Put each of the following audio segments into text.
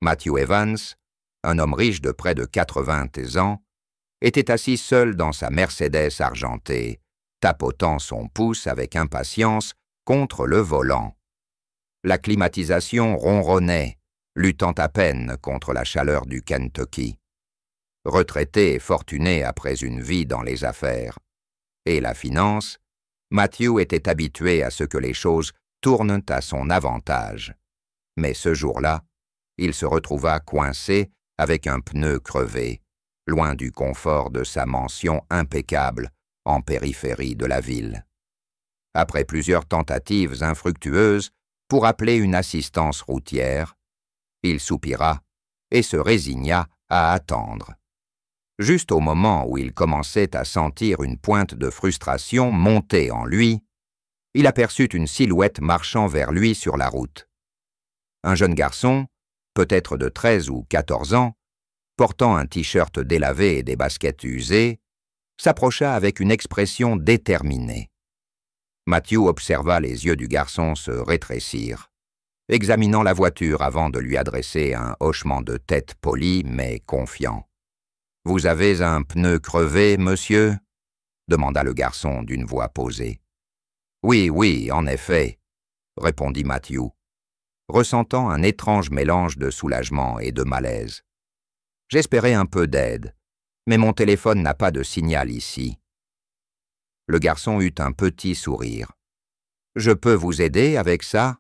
Matthew Evans, un homme riche de près de 80 ans, était assis seul dans sa Mercedes argentée, tapotant son pouce avec impatience contre le volant. La climatisation ronronnait, luttant à peine contre la chaleur du Kentucky. Retraité et fortuné après une vie dans les affaires et la finance, Matthew était habitué à ce que les choses tournent à son avantage. Mais ce jour-là, il se retrouva coincé avec un pneu crevé, loin du confort de sa mansion impeccable en périphérie de la ville. Après plusieurs tentatives infructueuses pour appeler une assistance routière, il soupira et se résigna à attendre. Juste au moment où il commençait à sentir une pointe de frustration monter en lui, il aperçut une silhouette marchant vers lui sur la route. Un jeune garçon, peut-être de 13 ou 14 ans, portant un t-shirt délavé et des baskets usées, s'approcha avec une expression déterminée. Matthew observa les yeux du garçon se rétrécir, examinant la voiture avant de lui adresser un hochement de tête poli mais confiant. « Vous avez un pneu crevé, monsieur ?» demanda le garçon d'une voix posée. « Oui, en effet, » répondit Matthew, ressentant un étrange mélange de soulagement et de malaise. « J'espérais un peu d'aide, mais mon téléphone n'a pas de signal ici. » Le garçon eut un petit sourire. « Je peux vous aider avec ça ?»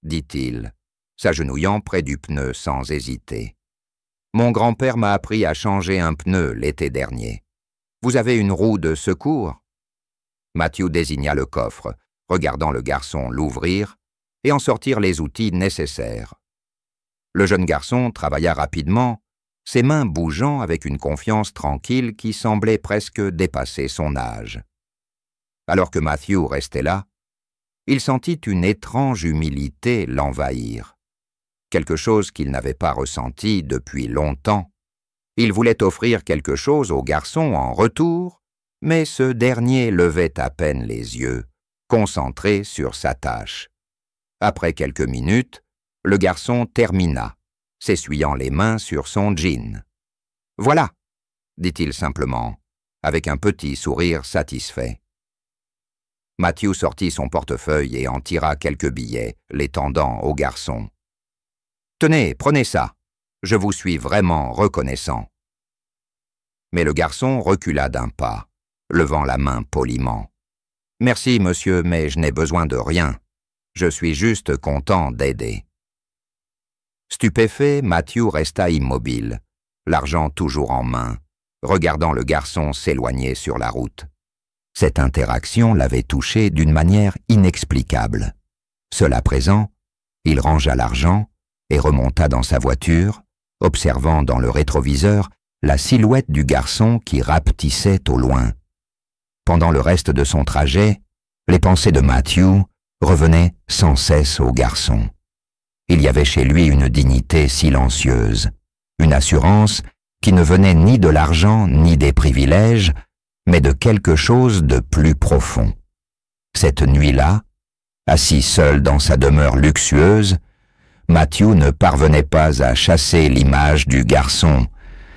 dit-il, s'agenouillant près du pneu sans hésiter. « Mon grand-père m'a appris à changer un pneu l'été dernier. Vous avez une roue de secours ?» Matthew désigna le coffre, regardant le garçon l'ouvrir et en sortir les outils nécessaires. Le jeune garçon travailla rapidement, ses mains bougeant avec une confiance tranquille qui semblait presque dépasser son âge. Alors que Matthew restait là, il sentit une étrange humilité l'envahir. Quelque chose qu'il n'avait pas ressenti depuis longtemps. Il voulait offrir quelque chose au garçon en retour, mais ce dernier levait à peine les yeux, concentré sur sa tâche. Après quelques minutes, le garçon termina, s'essuyant les mains sur son jean. « Voilà !» dit-il simplement, avec un petit sourire satisfait. Matthew sortit son portefeuille et en tira quelques billets, les tendant au garçon. « Tenez, prenez ça. Je vous suis vraiment reconnaissant. » Mais le garçon recula d'un pas, levant la main poliment. « Merci, monsieur, mais je n'ai besoin de rien. Je suis juste content d'aider. » Stupéfait, Matthew resta immobile, l'argent toujours en main, regardant le garçon s'éloigner sur la route. Cette interaction l'avait touché d'une manière inexplicable. Seul à présent, il rangea l'argent et remonta dans sa voiture, observant dans le rétroviseur la silhouette du garçon qui rapetissait au loin. Pendant le reste de son trajet, les pensées de Matthew revenaient sans cesse au garçon. Il y avait chez lui une dignité silencieuse, une assurance qui ne venait ni de l'argent ni des privilèges, mais de quelque chose de plus profond. Cette nuit-là, assis seul dans sa demeure luxueuse, Matthew ne parvenait pas à chasser l'image du garçon,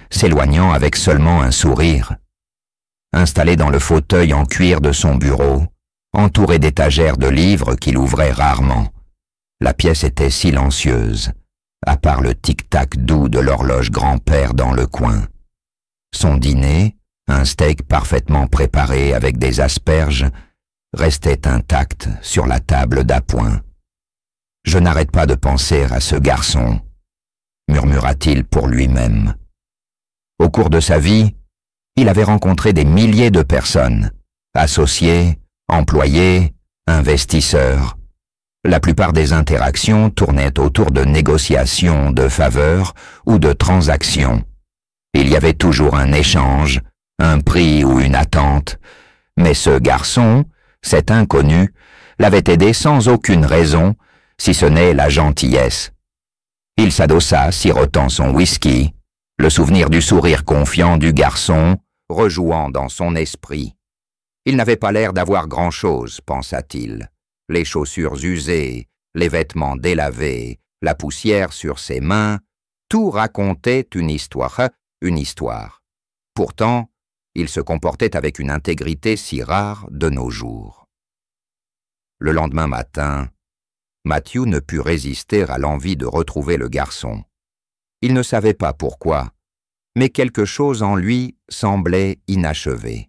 s'éloignant avec seulement un sourire. Installé dans le fauteuil en cuir de son bureau, entouré d'étagères de livres qu'il ouvrait rarement, la pièce était silencieuse, à part le tic-tac doux de l'horloge grand-père dans le coin. Son dîner, un steak parfaitement préparé avec des asperges, restait intact sur la table d'appoint. « Je n'arrête pas de penser à ce garçon », murmura-t-il pour lui-même. Au cours de sa vie, il avait rencontré des milliers de personnes, associés, employés, investisseurs. La plupart des interactions tournaient autour de négociations, de faveurs ou de transactions. Il y avait toujours un échange, un prix ou une attente, mais ce garçon, cet inconnu, l'avait aidé sans aucune raison, si ce n'est la gentillesse. Il s'adossa, sirotant son whisky, le souvenir du sourire confiant du garçon rejouant dans son esprit. Il n'avait pas l'air d'avoir grand-chose, pensa-t-il. Les chaussures usées, les vêtements délavés, la poussière sur ses mains, Tout racontait une histoire, une histoire. Pourtant, il se comportait avec une intégrité si rare de nos jours. Le lendemain matin, Matthew ne put résister à l'envie de retrouver le garçon. Il ne savait pas pourquoi, mais quelque chose en lui semblait inachevé.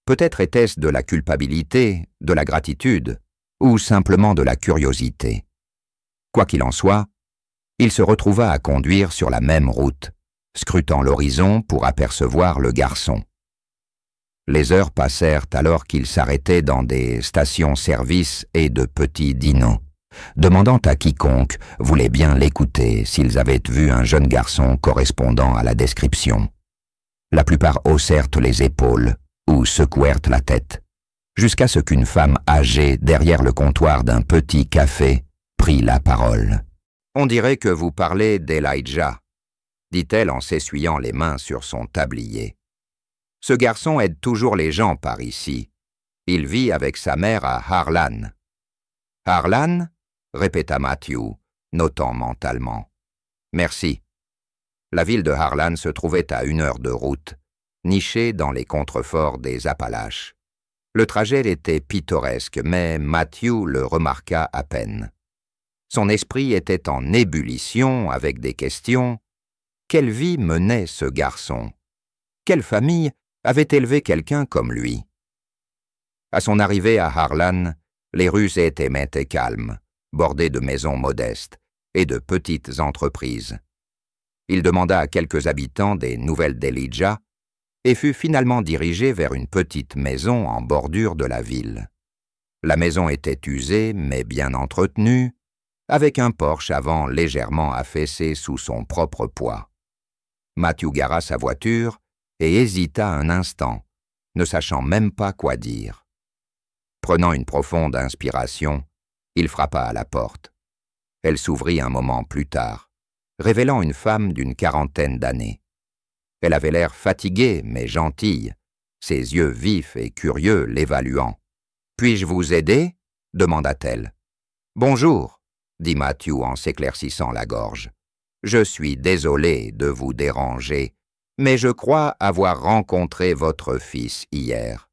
Peut-être était-ce de la culpabilité, de la gratitude, ou simplement de la curiosité. Quoi qu'il en soit, il se retrouva à conduire sur la même route, scrutant l'horizon pour apercevoir le garçon. Les heures passèrent alors qu'il s'arrêtait dans des stations-service et de petits dîners, demandant à quiconque voulait bien l'écouter s'ils avaient vu un jeune garçon correspondant à la description. La plupart haussèrent les épaules ou secouèrent la tête, jusqu'à ce qu'une femme âgée derrière le comptoir d'un petit café prit la parole. « On dirait que vous parlez d'Elijah », dit-elle en s'essuyant les mains sur son tablier. « Ce garçon aide toujours les gens par ici. Il vit avec sa mère à Harlan. »« Harlan » répéta Matthew, notant mentalement. « Merci. » La ville de Harlan se trouvait à 1 heure de route, nichée dans les contreforts des Appalaches. Le trajet était pittoresque, mais Matthew le remarqua à peine. Son esprit était en ébullition avec des questions. Quelle vie menait ce garçon? Quelle famille avait élevé quelqu'un comme lui? À son arrivée à Harlan, les rues étaient maintes et calmes, bordées de maisons modestes et de petites entreprises. Il demanda à quelques habitants des nouvelles d'Elijah et fut finalement dirigé vers une petite maison en bordure de la ville. La maison était usée mais bien entretenue, avec un porche avant légèrement affaissé sous son propre poids. Matthew gara sa voiture et hésita un instant, ne sachant même pas quoi dire. Prenant une profonde inspiration, il frappa à la porte. Elle s'ouvrit un moment plus tard, révélant une femme d'une 40aine d'années. Elle avait l'air fatiguée mais gentille, ses yeux vifs et curieux l'évaluant. « Puis-je vous aider » demanda-t-elle. « Bonjour » dit Matthew en s'éclaircissant la gorge. « Je suis désolé de vous déranger, mais je crois avoir rencontré votre fils hier.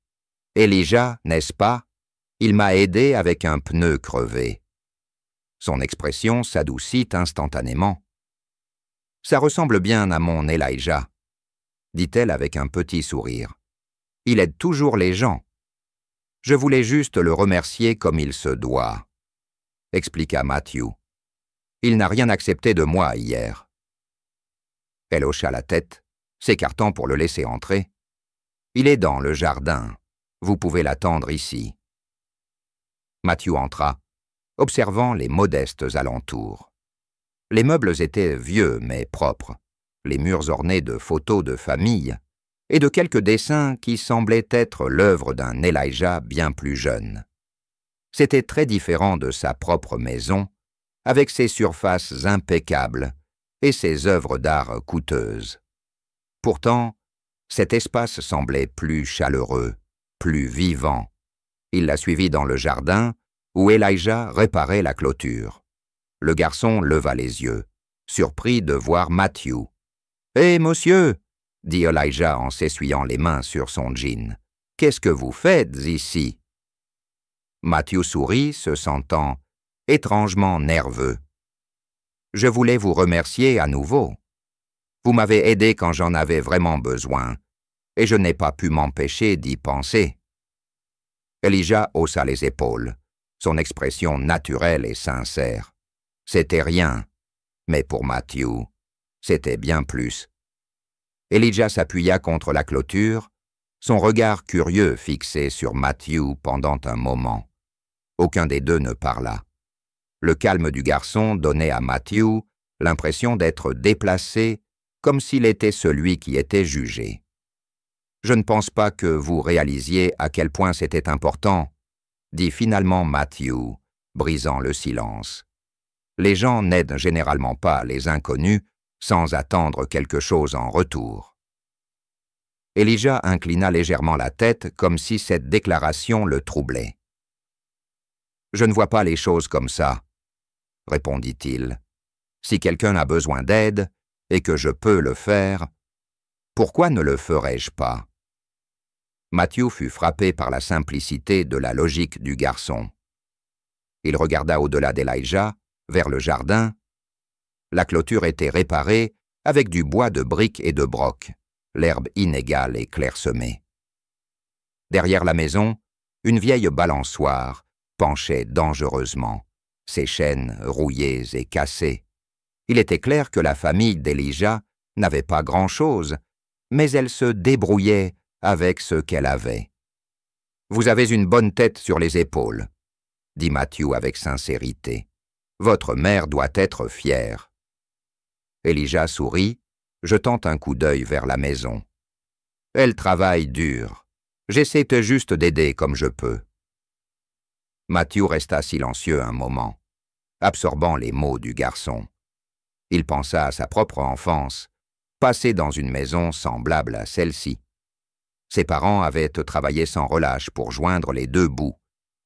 Elijah, n'est-ce pas? Il m'a aidé avec un pneu crevé. » Son expression s'adoucit instantanément. « Ça ressemble bien à mon Elijah, » dit-elle avec un petit sourire. « Il aide toujours les gens. Je voulais juste le remercier comme il se doit, » expliqua Matthew. « Il n'a rien accepté de moi hier. » Elle hocha la tête, s'écartant pour le laisser entrer. « Il est dans le jardin. Vous pouvez l'attendre ici. » Matthew entra, observant les modestes alentours. Les meubles étaient vieux mais propres, les murs ornés de photos de famille et de quelques dessins qui semblaient être l'œuvre d'un Elijah bien plus jeune. C'était très différent de sa propre maison, avec ses surfaces impeccables et ses œuvres d'art coûteuses. Pourtant, cet espace semblait plus chaleureux, plus vivant. Il la suivit dans le jardin, où Elijah réparait la clôture. Le garçon leva les yeux, surpris de voir Matthew. « Hé, monsieur !» dit Elijah en s'essuyant les mains sur son jean. « Qu'est-ce que vous faites ici ?» Matthew sourit, se sentant étrangement nerveux. « Je voulais vous remercier à nouveau. Vous m'avez aidé quand j'en avais vraiment besoin, et je n'ai pas pu m'empêcher d'y penser. » Elijah haussa les épaules, son expression naturelle et sincère. C'était rien, mais pour Matthew, c'était bien plus. Elijah s'appuya contre la clôture, son regard curieux fixé sur Matthew pendant un moment. Aucun des deux ne parla. Le calme du garçon donnait à Matthew l'impression d'être déplacé comme s'il était celui qui était jugé. « Je ne pense pas que vous réalisiez à quel point c'était important, » dit finalement Matthew, brisant le silence. « Les gens n'aident généralement pas les inconnus sans attendre quelque chose en retour. » Elijah inclina légèrement la tête comme si cette déclaration le troublait. « Je ne vois pas les choses comme ça, » répondit-il. « Si quelqu'un a besoin d'aide et que je peux le faire, pourquoi ne le ferais-je pas? Matthew fut frappé par la simplicité de la logique du garçon. Il regarda au-delà d'Elijah, vers le jardin. La clôture était réparée avec du bois de briques et de broc, l'herbe inégale et clairsemée. Derrière la maison, une vieille balançoire penchait dangereusement, ses chaînes rouillées et cassées. Il était clair que la famille d'Elijah n'avait pas grand-chose, mais elle se débrouillait avec ce qu'elle avait. « Vous avez une bonne tête sur les épaules, » dit Matthew avec sincérité. « Votre mère doit être fière. » Elijah sourit, jetant un coup d'œil vers la maison. « Elle travaille dur. J'essaie juste d'aider comme je peux. » Matthew resta silencieux un moment, absorbant les mots du garçon. Il pensa à sa propre enfance, passée dans une maison semblable à celle-ci. Ses parents avaient travaillé sans relâche pour joindre les deux bouts,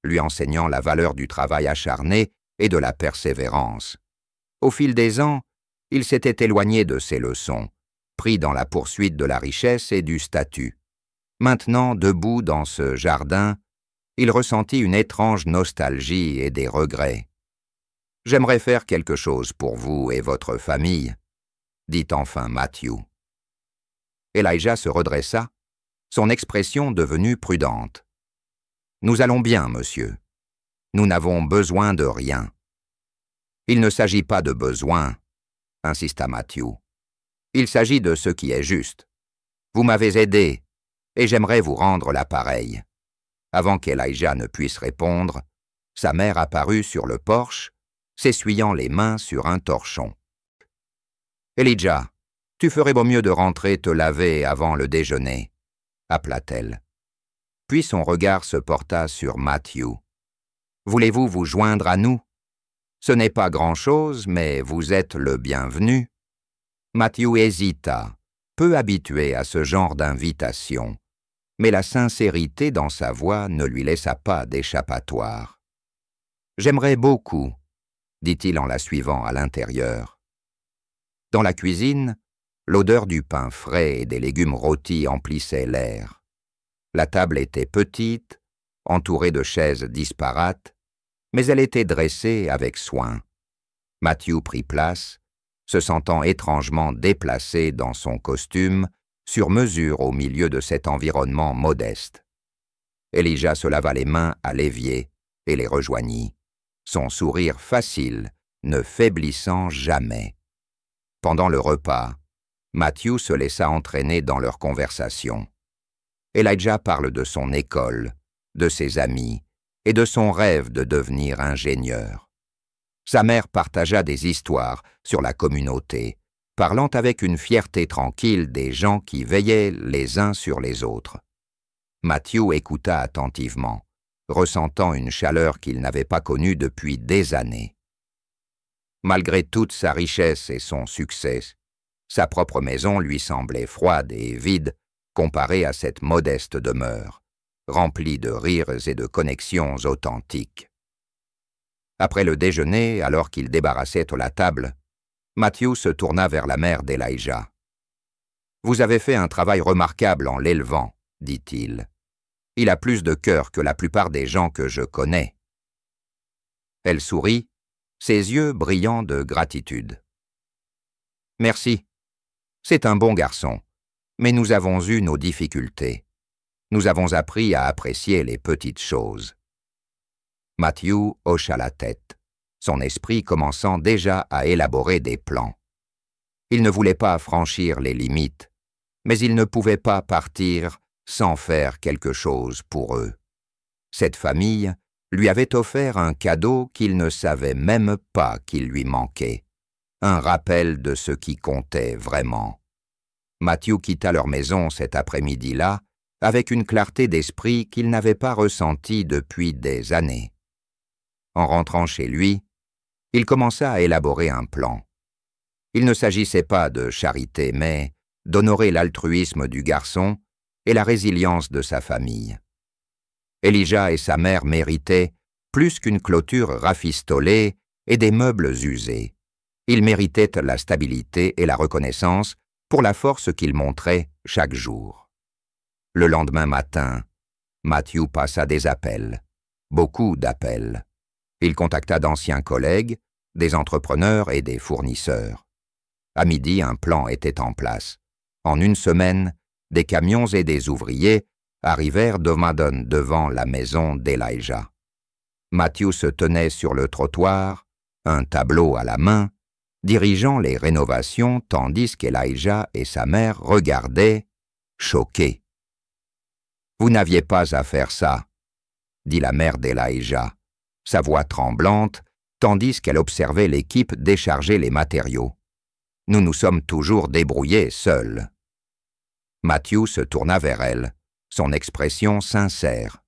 lui enseignant la valeur du travail acharné et de la persévérance. Au fil des ans, il s'était éloigné de ces leçons, pris dans la poursuite de la richesse et du statut. Maintenant, debout dans ce jardin, il ressentit une étrange nostalgie et des regrets. « J'aimerais faire quelque chose pour vous et votre famille, » dit enfin Matthew. Elijah se redressa, son expression devenue prudente. « Nous allons bien, monsieur. Nous n'avons besoin de rien. »« Il ne s'agit pas de besoin, » insista Matthew. « Il s'agit de ce qui est juste. Vous m'avez aidé, et j'aimerais vous rendre l'appareil. » Avant qu'Elijah ne puisse répondre, sa mère apparut sur le porche, s'essuyant les mains sur un torchon. « Elijah, tu ferais beau mieux de rentrer te laver avant le déjeuner, » appela-t-elle. Puis son regard se porta sur Matthew. « Voulez-vous vous joindre à nous? Ce n'est pas grand-chose, mais vous êtes le bienvenu. » Matthew hésita, peu habitué à ce genre d'invitation, mais la sincérité dans sa voix ne lui laissa pas d'échappatoire. « J'aimerais beaucoup, » dit-il en la suivant à l'intérieur. Dans la cuisine, l'odeur du pain frais et des légumes rôtis emplissait l'air. La table était petite, entourée de chaises disparates, mais elle était dressée avec soin. Matthew prit place, se sentant étrangement déplacé dans son costume, sur mesure au milieu de cet environnement modeste. Elijah se lava les mains à l'évier et les rejoignit, son sourire facile ne faiblissant jamais. Pendant le repas, Matthew se laissa entraîner dans leur conversation. Elijah parle de son école, de ses amis et de son rêve de devenir ingénieur. Sa mère partagea des histoires sur la communauté, parlant avec une fierté tranquille des gens qui veillaient les uns sur les autres. Matthew écouta attentivement, ressentant une chaleur qu'il n'avait pas connue depuis des années. Malgré toute sa richesse et son succès, sa propre maison lui semblait froide et vide comparée à cette modeste demeure, remplie de rires et de connexions authentiques. Après le déjeuner, alors qu'il débarrassait la table, Matthew se tourna vers la mère d'Elijah. « Vous avez fait un travail remarquable en l'élevant, » dit-il. « Il a plus de cœur que la plupart des gens que je connais. » Elle sourit, ses yeux brillants de gratitude. « Merci. C'est un bon garçon, mais nous avons eu nos difficultés. Nous avons appris à apprécier les petites choses. » Matthew hocha la tête, son esprit commençant déjà à élaborer des plans. Il ne voulait pas franchir les limites, mais il ne pouvait pas partir sans faire quelque chose pour eux. Cette famille lui avait offert un cadeau qu'il ne savait même pas qu'il lui manquait, un rappel de ce qui comptait vraiment. Matthew quitta leur maison cet après-midi-là avec une clarté d'esprit qu'il n'avait pas ressentie depuis des années. En rentrant chez lui, il commença à élaborer un plan. Il ne s'agissait pas de charité, mais d'honorer l'altruisme du garçon et la résilience de sa famille. Elijah et sa mère méritaient plus qu'une clôture rafistolée et des meubles usés. Il méritait la stabilité et la reconnaissance pour la force qu'il montrait chaque jour. Le lendemain matin, Matthew passa des appels, beaucoup d'appels. Il contacta d'anciens collègues, des entrepreneurs et des fournisseurs. À midi, un plan était en place. En une semaine, des camions et des ouvriers arrivèrent d'Omadon devant la maison d'Elijah. Matthew se tenait sur le trottoir, un tableau à la main, dirigeant les rénovations tandis qu'Elijah et sa mère regardaient, choqués. « Vous n'aviez pas à faire ça », dit la mère d'Elijah, sa voix tremblante, tandis qu'elle observait l'équipe décharger les matériaux. « Nous nous sommes toujours débrouillés seuls. » Matthew se tourna vers elle, son expression sincère.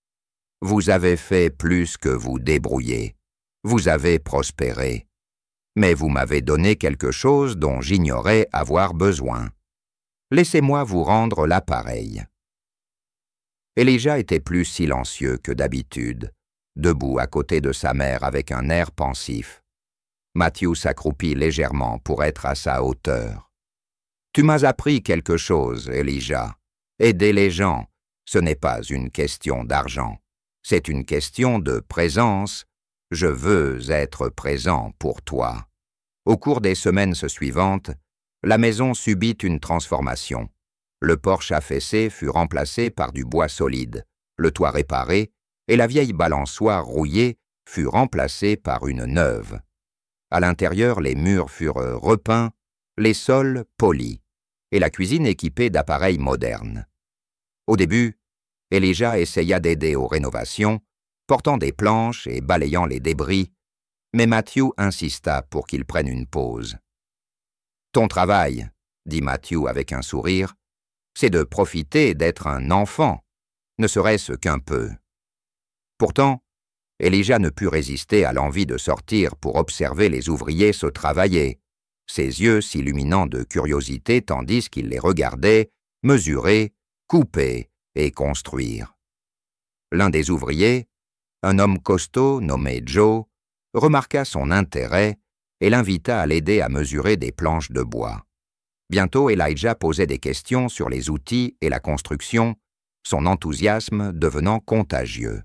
« Vous avez fait plus que vous débrouiller. Vous avez prospéré. Mais vous m'avez donné quelque chose dont j'ignorais avoir besoin. Laissez-moi vous rendre l'appareil. » Elijah était plus silencieux que d'habitude, debout à côté de sa mère avec un air pensif. Matthew s'accroupit légèrement pour être à sa hauteur. « Tu m'as appris quelque chose, Elijah. Aider les gens, ce n'est pas une question d'argent. C'est une question de présence. Je veux être présent pour toi. » Au cours des semaines suivantes, la maison subit une transformation. Le porche affaissé fut remplacé par du bois solide, le toit réparé, et la vieille balançoire rouillée fut remplacée par une neuve. À l'intérieur, les murs furent repeints, les sols polis, et la cuisine équipée d'appareils modernes. Au début, Elijah essaya d'aider aux rénovations, portant des planches et balayant les débris, mais Matthew insista pour qu'il prenne une pause. « Ton travail, » dit Matthew avec un sourire, « c'est de profiter d'être un enfant, ne serait-ce qu'un peu. » Pourtant, Elijah ne put résister à l'envie de sortir pour observer les ouvriers se travailler, ses yeux s'illuminant de curiosité tandis qu'il les regardait mesurer, couper et construire. L'un des ouvriers, un homme costaud nommé Joe, remarqua son intérêt et l'invita à l'aider à mesurer des planches de bois. Bientôt, Elijah posait des questions sur les outils et la construction, son enthousiasme devenant contagieux.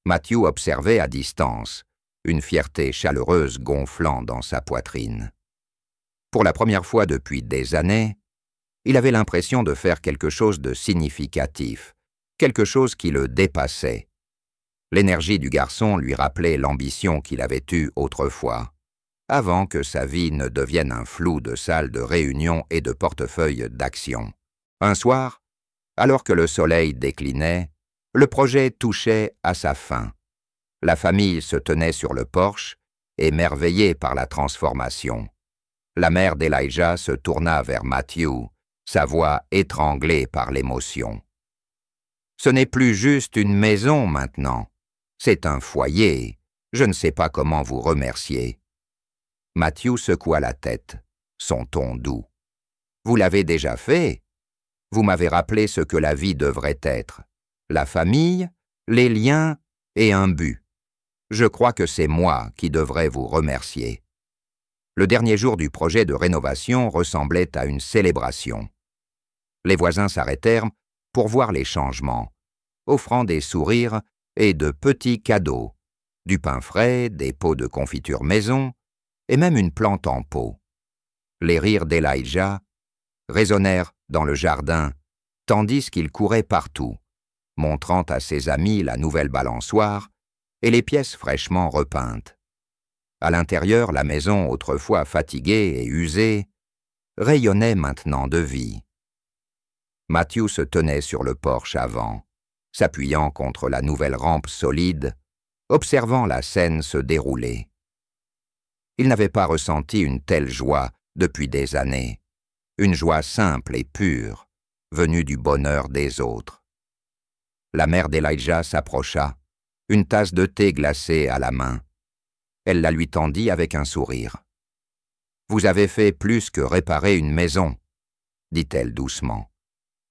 Matthew observait à distance, une fierté chaleureuse gonflant dans sa poitrine. Pour la première fois depuis des années, il avait l'impression de faire quelque chose de significatif, quelque chose qui le dépassait. L'énergie du garçon lui rappelait l'ambition qu'il avait eue autrefois, avant que sa vie ne devienne un flou de salles de réunion et de portefeuilles d'actions. Un soir, alors que le soleil déclinait, le projet touchait à sa fin. La famille se tenait sur le porche, émerveillée par la transformation. La mère d'Elijah se tourna vers Matthew, sa voix étranglée par l'émotion. « Ce n'est plus juste une maison maintenant, c'est un foyer. Je ne sais pas comment vous remercier. » Matthew secoua la tête, son ton doux. « Vous l'avez déjà fait. Vous m'avez rappelé ce que la vie devrait être. La famille, les liens et un but. Je crois que c'est moi qui devrais vous remercier. » Le dernier jour du projet de rénovation ressemblait à une célébration. Les voisins s'arrêtèrent pour voir les changements, offrant des sourires et de petits cadeaux, du pain frais, des pots de confiture maison et même une plante en pot. Les rires d'Elijah résonnèrent dans le jardin tandis qu'il courait partout, montrant à ses amis la nouvelle balançoire et les pièces fraîchement repeintes. À l'intérieur, la maison, autrefois fatiguée et usée, rayonnait maintenant de vie. Matthew se tenait sur le porche avant, s'appuyant contre la nouvelle rampe solide, observant la scène se dérouler. Il n'avait pas ressenti une telle joie depuis des années, une joie simple et pure, venue du bonheur des autres. La mère d'Elijah s'approcha, une tasse de thé glacée à la main. Elle la lui tendit avec un sourire. « Vous avez fait plus que réparer une maison, » dit-elle doucement.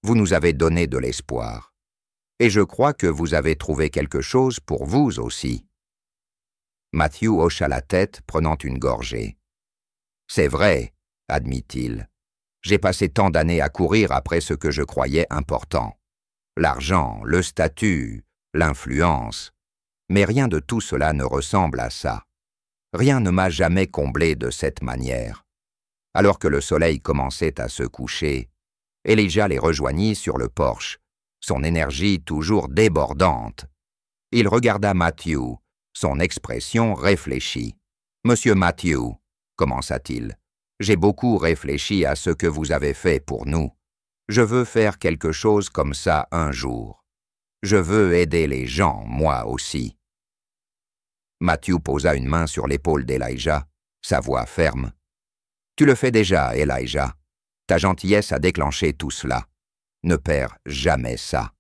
« Vous nous avez donné de l'espoir. Et je crois que vous avez trouvé quelque chose pour vous aussi. » Matthew hocha la tête, prenant une gorgée. C'est vrai, admit-il. J'ai passé tant d'années à courir après ce que je croyais important. L'argent, le statut, l'influence. Mais rien de tout cela ne ressemble à ça. Rien ne m'a jamais comblé de cette manière. Alors que le soleil commençait à se coucher, Elijah les rejoignit sur le porche, son énergie toujours débordante. Il regarda Matthew, son expression réfléchie. « Monsieur Matthew, commença-t-il, j'ai beaucoup réfléchi à ce que vous avez fait pour nous. Je veux faire quelque chose comme ça un jour. Je veux aider les gens, moi aussi. » Matthew posa une main sur l'épaule d'Elijah, sa voix ferme. « Tu le fais déjà, Elijah. Ta gentillesse a déclenché tout cela. Ne perds jamais ça. »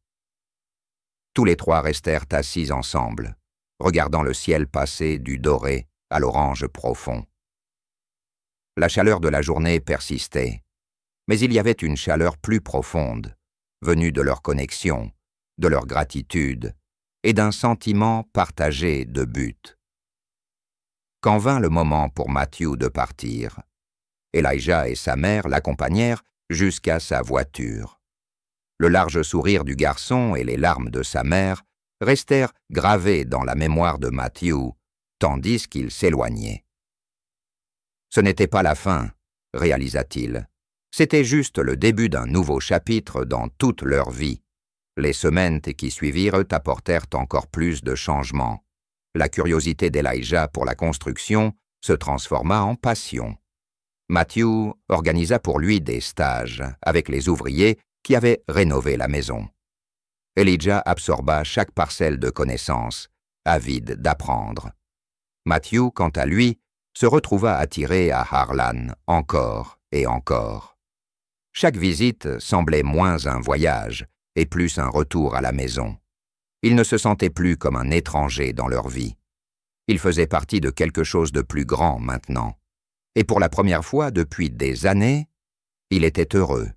Tous les trois restèrent assis ensemble, regardant le ciel passer du doré à l'orange profond. La chaleur de la journée persistait, mais il y avait une chaleur plus profonde, venue de leur connexion, de leur gratitude et d'un sentiment partagé de but. Quand vint le moment pour Matthew de partir, Elijah et sa mère l'accompagnèrent jusqu'à sa voiture. Le large sourire du garçon et les larmes de sa mère restèrent gravés dans la mémoire de Matthew, tandis qu'il s'éloignait. Ce n'était pas la fin, réalisa-t-il. C'était juste le début d'un nouveau chapitre dans toute leur vie. Les semaines qui suivirent apportèrent encore plus de changements. La curiosité d'Elijah pour la construction se transforma en passion. Matthew organisa pour lui des stages avec les ouvriers qui avaient rénové la maison. Elijah absorba chaque parcelle de connaissances, avide d'apprendre. Matthew, quant à lui, se retrouva attiré à Harlan encore et encore. Chaque visite semblait moins un voyage et plus un retour à la maison. Il ne se sentait plus comme un étranger dans leur vie. Il faisait partie de quelque chose de plus grand maintenant. Et pour la première fois depuis des années, il était heureux.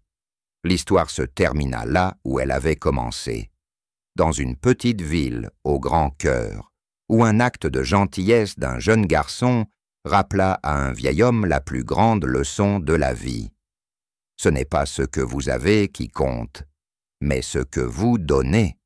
L'histoire se termina là où elle avait commencé, dans une petite ville au grand cœur, où un acte de gentillesse d'un jeune garçon rappela à un vieil homme la plus grande leçon de la vie. Ce n'est pas ce que vous avez qui compte, mais ce que vous donnez.